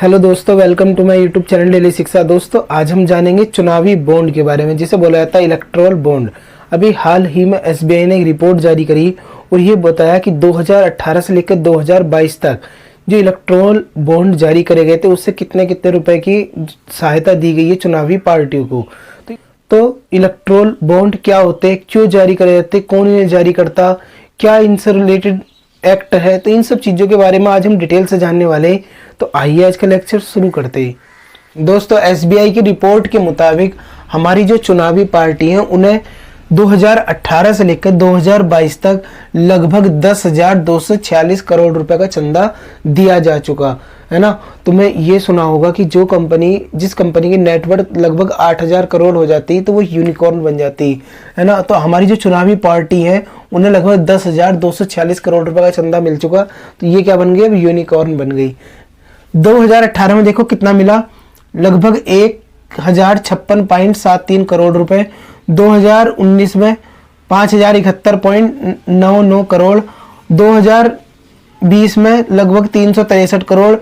Hello दोस्तों, welcome to my YouTube channel daily Shiksha. दोस्तों, आज हम जानेंगे चुनावी बॉन्ड के बारे में, जिसे बोला जाता है इलेक्टोरल बॉन्ड। अभी हाल ही में एसबीआई ने एक रिपोर्ट जारी करी और ये बताया कि 2018 से लेकर 2022 तक जो इलेक्टोरल बॉन्ड जारी करे गए थे उससे कितने कितने रुपए की सहायता दी गई है चुनावी पार्टियों को। तो इलेक्टोरल बॉन्ड क्या होते हैं, क्यों जारी करे जाते हैं, कौन इन्हें जारी करता, क्या इनसे रिलेटेड एक्ट है, तो इन सब चीज़ों के बारे में आज हम डिटेल से जानने वाले हैं। तो आइए आज का लेक्चर शुरू करते हैं। दोस्तों, एसबीआई की रिपोर्ट के मुताबिक हमारी जो चुनावी पार्टी हैं उन्हें 2018 से लेकर 2022 तक लगभग 10,246 करोड़ रुपए का चंदा दिया जा चुका है ना। तुम्हें ये सुना होगा कि जिस कंपनी की नेटवर्थ लगभग 8,000 करोड़ हो जाती है तो वो यूनिकॉर्न बन जाती है ना। तो हमारी जो चुनावी पार्टी है उन्हें लगभग 10,246 करोड़ रुपए का चंदा मिल चुका, तो ये क्या बन गई, अब यूनिकॉर्न बन गई। 2018 में देखो कितना मिला, लगभग 1,056.73 करोड़ रुपए। 2019 में 5,071.99 करोड़। 2020 में लगभग 363 करोड़।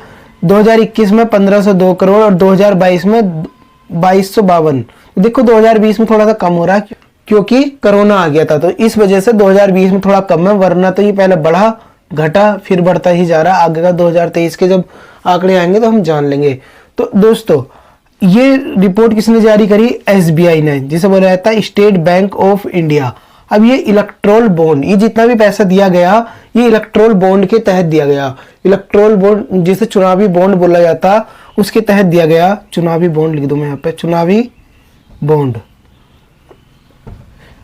2021 में 1,502 करोड़ और 2022 में 2,252। देखो 2020 में थोड़ा सा कम हो रहा है क्योंकि कोरोना आ गया था, तो इस वजह से 2020 में थोड़ा कम है, वरना तो ये पहले बढ़ा घटा फिर बढ़ता ही जा रहा है। आगे का 2023 के जब आंकड़े आएंगे तो हम जान लेंगे। तो दोस्तों, ये रिपोर्ट किसने जारी करी, एसबीआई ने, जिसे बोला जाता है स्टेट बैंक ऑफ इंडिया। अब ये इलेक्टोरल बॉन्ड, ये जितना भी पैसा दिया गया ये इलेक्टोरल बॉन्ड के तहत दिया गया। इलेक्टोरल बॉन्ड जिसे चुनावी बॉन्ड बोला जाता उसके तहत दिया गया। चुनावी बॉन्ड लिख दूं मैं यहाँ पे, चुनावी बॉन्ड।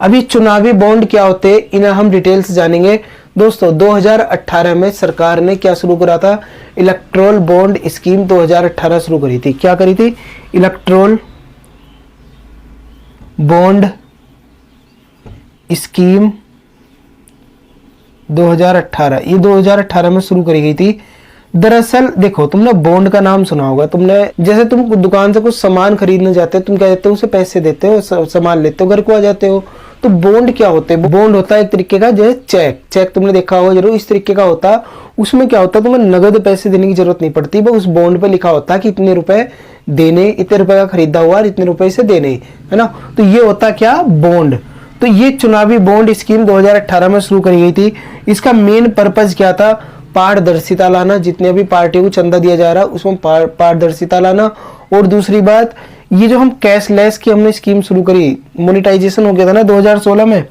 अभी चुनावी बॉन्ड क्या होते हैं इन्हें हम डिटेल से जानेंगे। दोस्तों, 2018 में सरकार ने क्या शुरू करा था, इलेक्टोरल बॉन्ड स्कीम 2018 शुरू करी थी। क्या करी थी, इलेक्टोरल बॉन्ड स्कीम 2018, ये 2018 में शुरू करी गई थी। दरअसल देखो, तुमने बॉन्ड का नाम सुना होगा, तुमने जैसे तुम दुकान से कुछ सामान खरीदने जाते हो, तुम क्या देते हो, उसे पैसे देते हो, सामान लेते हो, घर को आ जाते हो। तो बॉन्ड क्या होते हैं, बॉन्ड होता है एक तरीके का जो है चेक तुमने देखा होगा जरूर, इस तरीके का होता। उसमें क्या होता है, तुम्हें नगद पैसे देने की जरूरत नहीं पड़ती, बस उस बॉन्ड पे लिखा होता है कि इतने रुपए देने, इतने रुपए का खरीदा हुआ और इतने रुपए से देने, है ना। तो ये होता क्या, बॉन्ड। तो ये चुनावी बॉन्ड स्कीम 2018 में शुरू करी गई थी। इसका मेन पर्पज क्या था, पारदर्शिता लाना, जितने भी पार्टियों को चंदा दिया जा रहा है उसमें पारदर्शिता लाना। और दूसरी बात, ये जो हम कैशलेस की हमने स्कीम शुरू करी, मोनेटाइजेशन हो गया था ना 2016 में,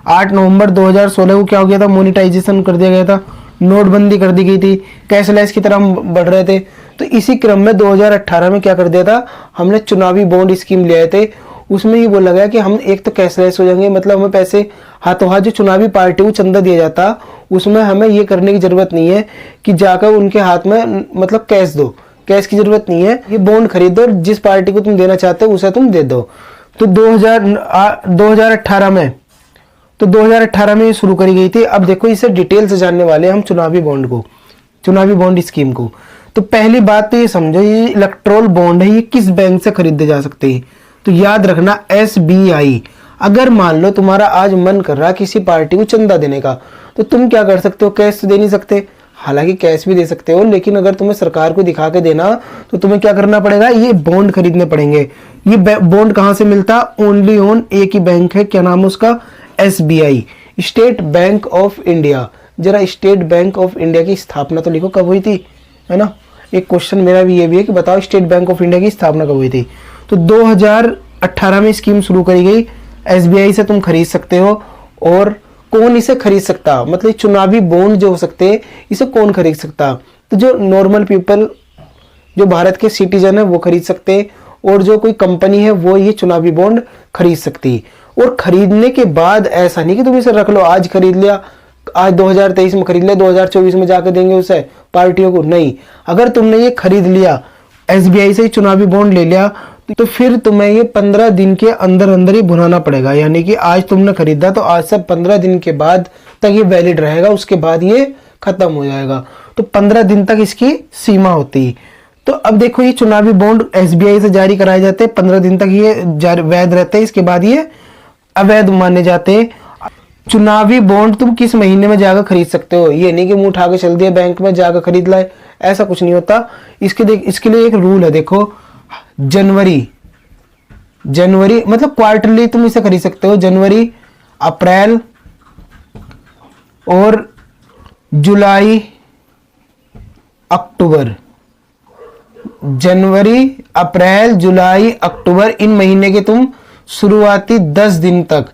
8 नवंबर 2016 को क्या हो गया था, मोनेटाइजेशन कर दिया गया था, नोटबंदी कर दी गई थी, कैशलेस की तरफ हम बढ़ रहे थे। तो इसी क्रम में 2018 में क्या कर दिया था, हमने चुनावी बॉन्ड स्कीम ले आए थे। उसमें ये बोला गया कि हम एक तो कैशलेस हो जाएंगे, मतलब हमें पैसे हाथों हाथ जो चुनावी पार्टी को चंदा दिया जाता उसमें हमें ये करने की जरूरत नहीं है कि जाकर उनके हाथ में मतलब कैश दो, कैश की जरूरत नहीं है। ये बॉन्ड खरीदो और जिस पार्टी को तुम देना चाहते हो उसे तुम दे दो। तो 2018 में ये शुरू करी गई थी। अब देखो, इसे डिटेल से जानने वाले हम चुनावी बॉन्ड को, चुनावी बॉन्ड स्कीम को। तो पहली बात तो ये समझो, ये इलेक्टोरल बॉन्ड है, ये किस बैंक से खरीदे जा सकते हैं, तो याद रखना एसबीआई। अगर मान लो तुम्हारा आज मन कर रहा है किसी पार्टी को चंदा देने का, तो तुम क्या कर सकते हो, कैश तो दे नहीं सकते, हालांकि कैश भी दे सकते हो, लेकिन अगर तुम्हें सरकार को दिखा के देना तो तुम्हें क्या करना पड़ेगा, ये बॉन्ड खरीदने पड़ेंगे। ये बॉन्ड कहां से मिलता, ओनली ऑन एक ही बैंक है, क्या नाम है उसका, SBI, state bank of India. जरा स्टेट बैंक ऑफ इंडिया की स्थापना तो लिखो, कब हुई थी, है ना। एक क्वेश्चन मेरा भी ये भी है कि बताओ स्टेट बैंक ऑफ इंडिया की स्थापना कब हुई थी। तो 2018 में स्कीम शुरू करी गई। एसबीआई से तुम खरीद सकते हो। और कौन इसे खरीद सकता, मतलब चुनावी बॉन्ड जो हो सकते हैं इसे कौन खरीद सकता, तो जो नॉर्मल पीपल, जो भारत के सिटीजन है वो खरीद सकते हैं, और जो कोई कंपनी है वो ये चुनावी बॉन्ड खरीद सकती है। और खरीदने के बाद ऐसा नहीं कि तुम इसे रख लो, आज खरीद लिया, आज 2023 में खरीद लिया, 2024 में जाकर देंगे उसे पार्टियों को, नहीं। अगर तुमने ये खरीद लिया, एसबीआई से चुनावी बॉन्ड ले लिया, तो फिर तुम्हें ये 15 दिन के अंदर अंदर ही भुनाना पड़ेगा। यानी कि आज तुमने खरीदा तो आज से 15 दिन के बाद तक ये वैलिड रहेगा, उसके बाद ये खत्म हो जाएगा। तो 15 दिन तक इसकी सीमा होती है। तो अब देखो, ये चुनावी बॉन्ड एसबीआई से जारी कराए जाते हैं, 15 दिन तक ये वैध रहते हैं, इसके बाद ये अवैध माने जाते हैं। चुनावी बॉन्ड तुम किस महीने में जाकर खरीद सकते हो, ये नहीं कि मुंह उठा के चल दिया बैंक में जाकर खरीद लाए, ऐसा कुछ नहीं होता। इसके लिए एक रूल है, देखो जनवरी मतलब क्वार्टरली तुम इसे खरीद सकते हो, जनवरी, अप्रैल और जुलाई, अक्टूबर। जनवरी, अप्रैल, जुलाई, अक्टूबर, इन महीने के तुम शुरुआती 10 दिन तक,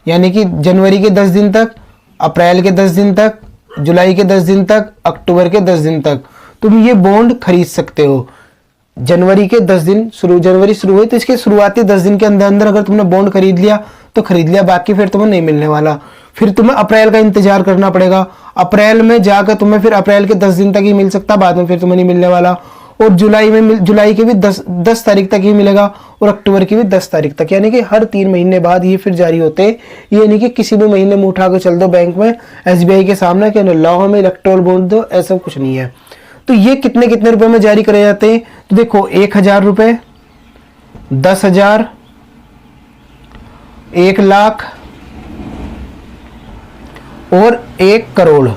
यानी कि जनवरी के 10 दिन तक, अप्रैल के 10 दिन तक, जुलाई के 10 दिन तक, अक्टूबर के 10 दिन तक तुम ये बॉन्ड खरीद सकते हो। जनवरी के 10 दिन जनवरी शुरू हुई तो इसके शुरुआती 10 दिन के अंदर अंदर अगर तुमने बॉन्ड खरीद लिया तो खरीद लिया, बाकी फिर तुम्हें नहीं मिलने वाला। फिर तुम्हें अप्रैल का इंतजार करना पड़ेगा, अप्रैल में जाकर तुम्हें फिर अप्रैल के 10 दिन तक ही मिल सकता, बाद में फिर तुम्हें नहीं मिलने वाला। और जुलाई के भी 10 तारीख तक ही मिलेगा और अक्टूबर की भी 10 तारीख तक, यानी कि हर 3 महीने बाद ये फिर जारी होते हैं। ये नहीं कि किसी भी महीने में उठा के चल दो बैंक में SBI के सामने कि लो हमें इलेक्ट्रोल बॉन्ड दो, ऐसा कुछ नहीं है। तो ये कितने कितने रुपए में जारी करे जाते हैं, तो देखो 1000 रुपए, 10,000, 1 लाख और 1 करोड़।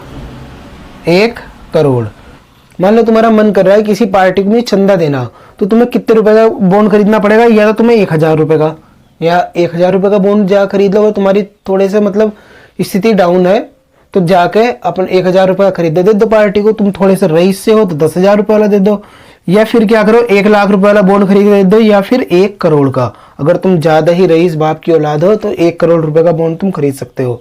1 करोड़ मान लो तुम्हारा मन कर रहा है किसी पार्टी में चंदा देना, तो तुम्हें कितने रुपए का बॉन्ड खरीदना पड़ेगा, या तो तुम्हें 1000 रुपए का, या 1000 रुपए का बॉन्ड जा खरीद लो। अगर तुम्हारी थोड़े से मतलब स्थिति डाउन है तो जाके अपन 1000 रुपए का खरीद दे दो पार्टी को। तुम थोड़े से रईस से हो तो 10,000 रुपए वाला दे दो, या फिर क्या करो 1 लाख रुपए वाला बॉन्ड खरीद दे दो, या फिर 1 करोड़ का। अगर तुम ज्यादा ही रईस बाप की औलाद हो तो 1 करोड़ रुपए का बॉन्ड तुम खरीद सकते हो।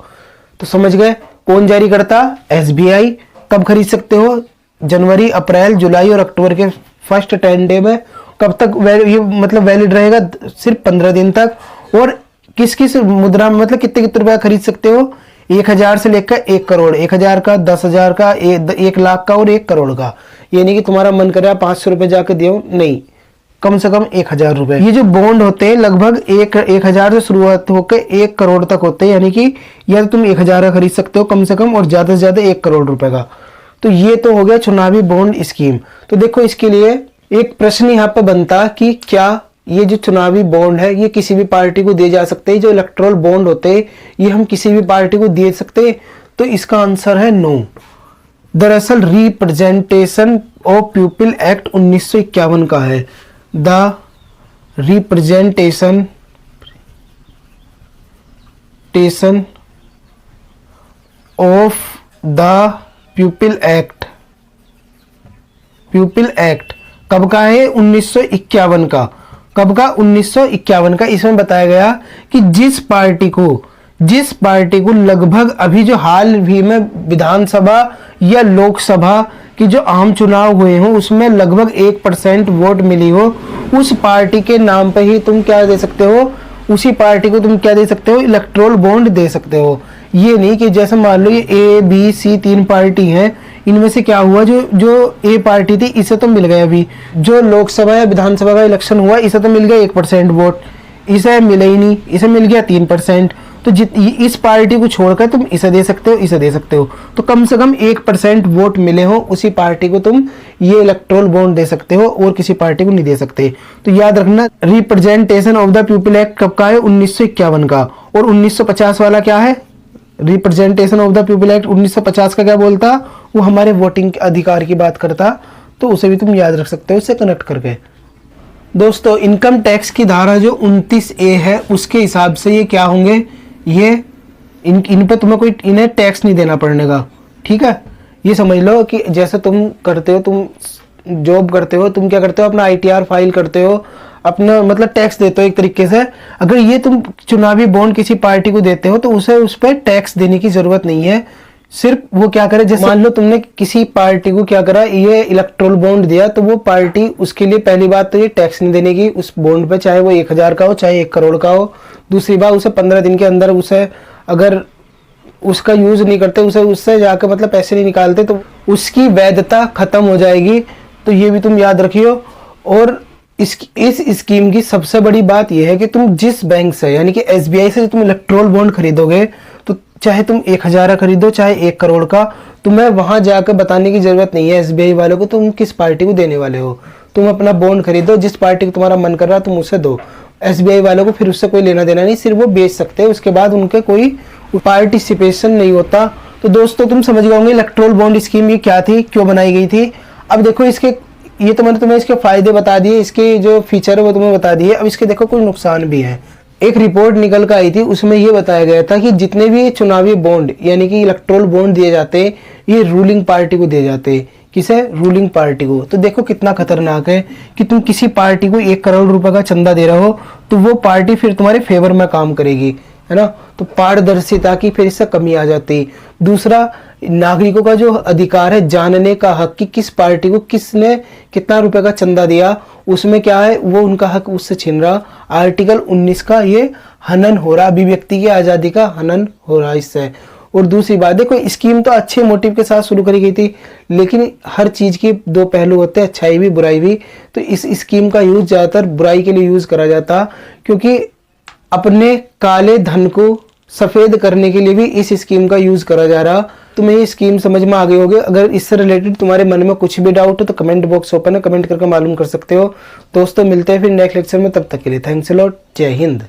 तो समझ गए कौन जारी करता, SBI। कब खरीद सकते हो, जनवरी, अप्रैल, जुलाई और अक्टूबर के फर्स्ट 10 डे में। कब तक ये मतलब वैलिड रहेगा, सिर्फ 15 दिन तक। और किस किस मुद्रा में मतलब कितने कितने रुपए खरीद सकते हो, 1000 से लेकर 1 करोड़, 1000 का, 10,000 का, 1 लाख का और 1 करोड़ का। ये नहीं कि तुम्हारा मन करे 500 रुपए जाके दियो, नहीं, कम से कम 1000 रुपए। ये जो बॉन्ड होते हैं लगभग 1000 से शुरुआत होकर 1 करोड़ तक होते हैं, यानी कि या तो तुम 1000 का खरीद सकते हो कम से कम, और ज्यादा से ज्यादा 1 करोड़ रुपए का। तो ये तो हो गया चुनावी बॉन्ड स्कीम। तो देखो इसके लिए एक प्रश्न यहाँ पे बनता कि क्या ये जो चुनावी बॉन्ड है ये किसी भी पार्टी को दिए जा सकते हैं, जो इलेक्टोरल बॉन्ड होते हैं ये हम किसी भी पार्टी को दे सकते हैं? तो इसका आंसर है नो। दरअसल रिप्रेजेंटेशन ऑफ पीपल एक्ट 1951 का है। The representation of the people act कब का है, 1951 का। कब का, 1951 का। इसमें बताया गया कि जिस पार्टी को लगभग अभी जो हाल ही में विधानसभा या लोकसभा की जो आम चुनाव हुए हो उसमें लगभग 1% वोट मिली हो, उस पार्टी के नाम पे ही तुम क्या दे सकते हो, उसी पार्टी को तुम क्या दे सकते हो, इलेक्टोरल बॉन्ड दे सकते हो। ये नहीं कि जैसे मान लो ये A, B, C 3 पार्टी हैं, इनमें से क्या हुआ, जो ए पार्टी थी इसे तो मिल गया, अभी जो लोकसभा या विधानसभा का इलेक्शन हुआ इसे तो मिल गया 1% वोट, इसे मिला ही नहीं, इसे मिल गया 3%। तो इस पार्टी को छोड़कर तुम इसे दे सकते हो, इसे दे सकते हो। तो कम से कम 1% वोट मिले हो उसी पार्टी को तुम ये इलेक्टोरल बॉन्ड दे सकते हो, और किसी पार्टी को नहीं दे सकते। तो याद रखना representation of the people act कब का है, 1951 का। और 1950 वाला क्या है, representation of the people act 1950 का क्या बोलता, वो हमारे वोटिंग अधिकार की बात करता। तो उसे भी तुम याद रख सकते हो इससे कनेक्ट करके। दोस्तों इनकम टैक्स की धारा जो 29A है उसके हिसाब से ये क्या होंगे, ये इन पे तुम्हें कोई इन्हें टैक्स नहीं देना पड़ने का, ठीक है। ये समझ लो कि जैसे तुम करते हो, तुम जॉब करते हो, तुम क्या करते हो, अपना ITR फाइल करते हो, अपना मतलब टैक्स देते हो एक तरीके से। अगर ये तुम चुनावी बॉन्ड किसी पार्टी को देते हो तो उसे उस पर टैक्स देने की जरूरत नहीं है। सिर्फ वो क्या करे, जैसे मान लो तुमने किसी पार्टी को क्या करा, ये इलेक्टोरल बॉन्ड दिया, तो वो पार्टी उसके लिए पहली बात तो ये टैक्स नहीं देने की उस बॉन्ड पे, चाहे वो 1000 का हो चाहे 1 करोड़ का हो। दूसरी बात, उसे 15 दिन के अंदर उसे अगर उसका यूज नहीं करते, उसे उससे जाकर मतलब पैसे नहीं निकालते, तो उसकी वैधता खत्म हो जाएगी। तो ये भी तुम याद रखियो। और इस स्कीम की सबसे बड़ी बात यह है कि तुम जिस बैंक से यानी कि SBI से तुम इलेक्टोरल बॉन्ड खरीदोगे, तो चाहे तुम 1000 का खरीदो चाहे 1 करोड़ का, तुम्हें वहां जाकर बताने की जरूरत नहीं है SBI वालों को तुम किस पार्टी को देने वाले हो। तुम अपना बॉन्ड खरीदो, जिस पार्टी को तुम्हारा मन कर रहा है तुम उसे दो। SBI वालों को फिर उससे कोई लेना देना नहीं, सिर्फ वो बेच सकते हैं, उसके बाद उनके कोई पार्टिसिपेशन नहीं होता। तो दोस्तों तुम समझ गए होंगे इलेक्टोरल बॉन्ड स्कीम ये क्या थी, क्यों बनाई गई थी। अब देखो इसके, ये तो मैंने तुम्हें इसके फायदे बता दिए, इसके जो फीचर है वो तुम्हें बता दिए। अब इसके देखो कुछ नुकसान भी है। एक रिपोर्ट निकल कर आई थी, उसमें ये बताया गया था कि जितने भी चुनावी बॉन्ड यानी कि इलेक्टोरल बॉन्ड दिए जाते हैं, ये रूलिंग पार्टी को दिए जाते हैं। किसे? रूलिंग पार्टी को। तो देखो कितना खतरनाक है कि तुम किसी पार्टी को 1 करोड़ रुपए का चंदा दे रहे हो, तो वो पार्टी फिर तुम्हारे फेवर में काम करेगी, है ना। तो पारदर्शिता की फिर इससे कमी आ जाती। दूसरा, नागरिकों का जो अधिकार है जानने का हक कि किस पार्टी को किसने कितना रुपए का चंदा दिया, उसमें क्या है वो उनका हक उससे छीन रहा। आर्टिकल 19 का ये हनन हो रहा, अभिव्यक्ति की आजादी का हनन हो रहा इससे। और दूसरी बात, देखो स्कीम तो अच्छे मोटिव के साथ शुरू करी गई थी, लेकिन हर चीज के 2 पहलू होते हैं, अच्छाई भी बुराई भी। तो इस स्कीम का यूज ज्यादातर बुराई के लिए यूज करा जाता, क्योंकि अपने काले धन को सफेद करने के लिए भी इस स्कीम का यूज करा जा रहा। तुम्हें ये स्कीम समझ में आ गई होगी। अगर इससे रिलेटेड तुम्हारे मन में कुछ भी डाउट हो तो कमेंट बॉक्स ओपन है, कमेंट करके मालूम कर सकते हो। दोस्तों मिलते हैं फिर नेक्स्ट लेक्चर में, तब तक के लिए थैंक्स अ लॉट। जय हिंद।